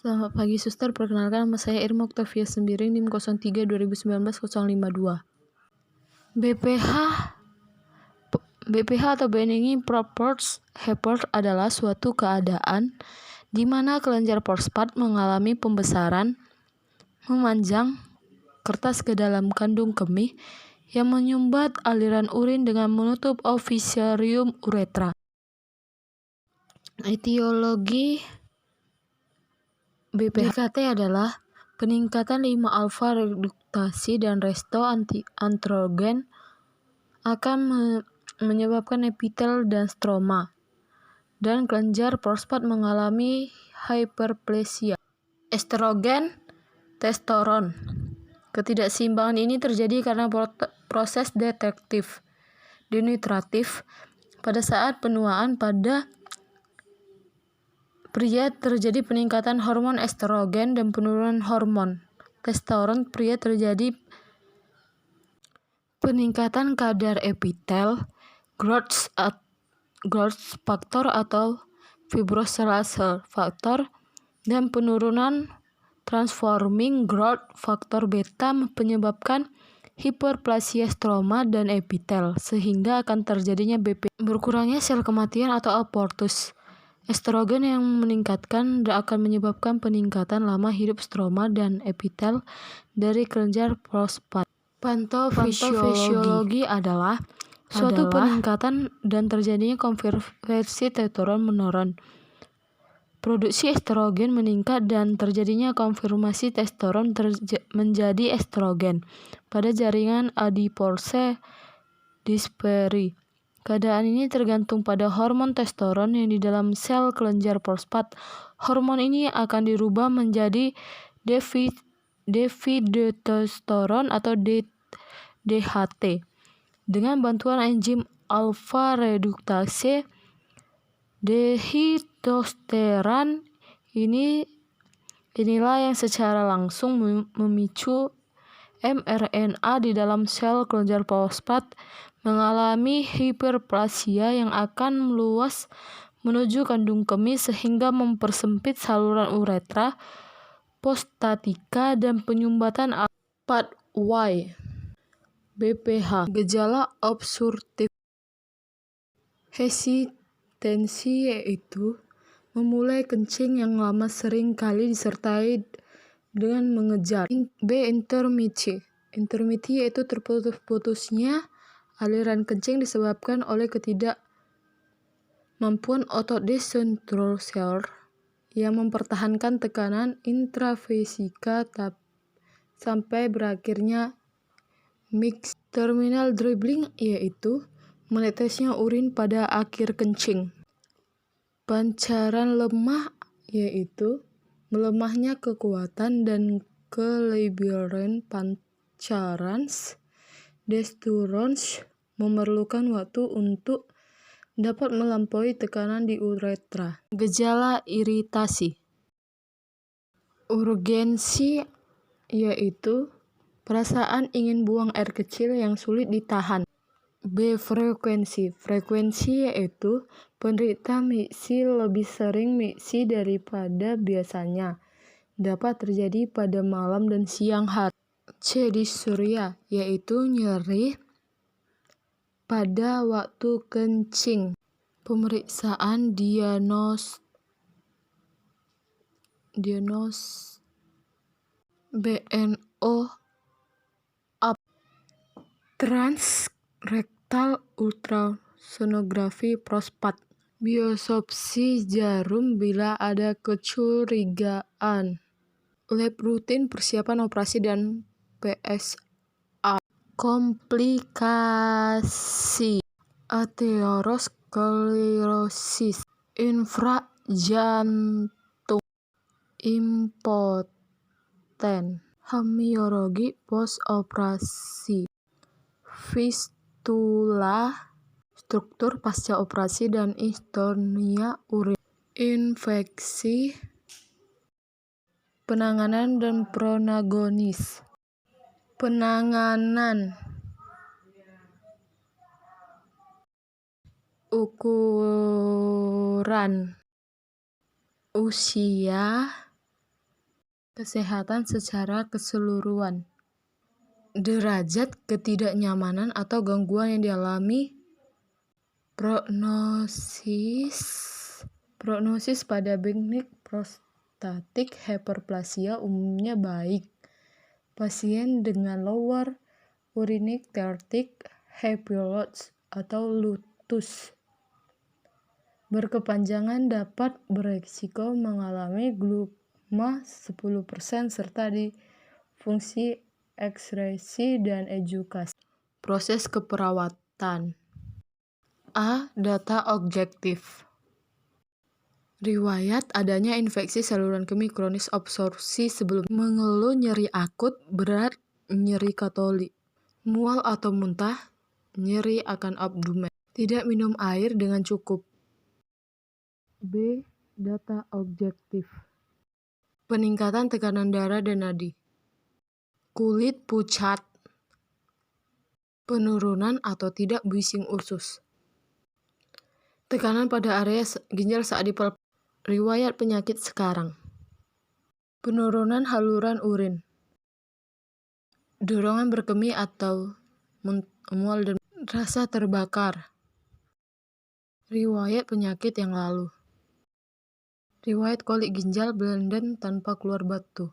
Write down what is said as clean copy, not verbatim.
Selamat pagi suster, perkenalkan nama saya Irma Octavia Sembiring, NIM 03-2019-052. BPH atau Benign Proposed Hypertrophy adalah suatu keadaan di mana kelenjar prostat mengalami pembesaran, memanjang kertas ke dalam kandung kemih yang menyumbat aliran urin dengan menutup officium uretra. Etiologi BPHT adalah peningkatan 5-alfa reduktasi dan resto androgen akan menyebabkan epitel dan stroma, dan kelenjar prostat mengalami hyperplasia. Estrogen, testosteron. Ketidakseimbangan ini terjadi karena proses degeneratif pada saat penuaan. Pada pria terjadi peningkatan hormon estrogen dan penurunan hormon testosteron. Pria terjadi peningkatan kadar epitel, growth factor atau fibrosing factor, dan penurunan transforming growth factor beta menyebabkan hiperplasia stroma dan epitel, sehingga akan terjadinya BP. Berkurangnya sel kematian atau abortus. Estrogen yang meningkatkan akan menyebabkan peningkatan lama hidup stroma dan epitel dari kelenjar prostat. Patofisiologi adalah suatu peningkatan dan terjadinya konversi testosteron-menorren. Produksi estrogen meningkat dan terjadinya konversi testosteron menjadi estrogen pada jaringan adipose disperi. Keadaan ini tergantung pada hormon testosteron yang di dalam sel kelenjar prostat. Hormon ini akan dirubah menjadi dehydrotestosteron atau DHT dengan bantuan enzim alfa reduktase. Dehydrotestosteron inilah yang secara langsung memicu mRNA di dalam sel kelenjar prostat mengalami hiperplasia yang akan meluas menuju kandung kemih sehingga mempersempit saluran uretra, prostatika, dan penyumbatan. 4Y BPH. Gejala obstruktif hesitansi yaitu memulai kencing yang lama, sering kali disertai dengan mengejar. B. Intermittent yaitu terputus-putusnya aliran kencing disebabkan oleh ketidakmampuan otot descentral yang mempertahankan tekanan intravesika sampai berakhirnya mixed terminal dribbling yaitu menetesnya urin pada akhir kencing. Pancaran lemah yaitu melemahnya kekuatan dan kelebihan pancaran. Destructions memerlukan waktu untuk dapat melampaui tekanan di uretra. Gejala iritasi urgensi yaitu perasaan ingin buang air kecil yang sulit ditahan. B. Frekuensi yaitu penderita miksi lebih sering miksi daripada biasanya, dapat terjadi pada malam dan siang hari. C. Dysuria yaitu nyeri pada waktu kencing. Pemeriksaan diagnosis BNO transrektal ultrasonografi prostat. Biopsi jarum bila ada kecurigaan. Lab rutin persiapan operasi dan PSA. Komplikasi aterosklerosis, infrak jantung, impoten, hemoragi post-operasi, fistula, struktur pasca operasi, dan instonia urin. Infeksi, penanganan dan prognosis. Penanganan, ukuran, usia, Kesehatan secara keseluruhan. Derajat ketidaknyamanan atau gangguan yang dialami. Prognosis pada benign prostatic hyperplasia umumnya baik. Pasien dengan lower uric tract high pylorus atau lutus berkepanjangan dapat beresiko mengalami glaukoma 10% serta disfungsi ekskresi dan edukasi. Proses keperawatan. A. Data objektif. Riwayat adanya infeksi saluran kemih kronis absorpsi sebelum mengeluh nyeri akut berat, nyeri katolik, mual atau muntah, nyeri akan abdomen, tidak minum air dengan cukup. B. Data objektif. Peningkatan tekanan darah dan nadi, kulit pucat, penurunan atau tidak bising usus, tekanan pada area ginjal saat dipelpas. Riwayat penyakit sekarang. Penurunan haluran urin, dorongan berkemih atau mual dan rasa terbakar. Riwayat penyakit yang lalu. Riwayat kolik ginjal Blenden tanpa keluar batu.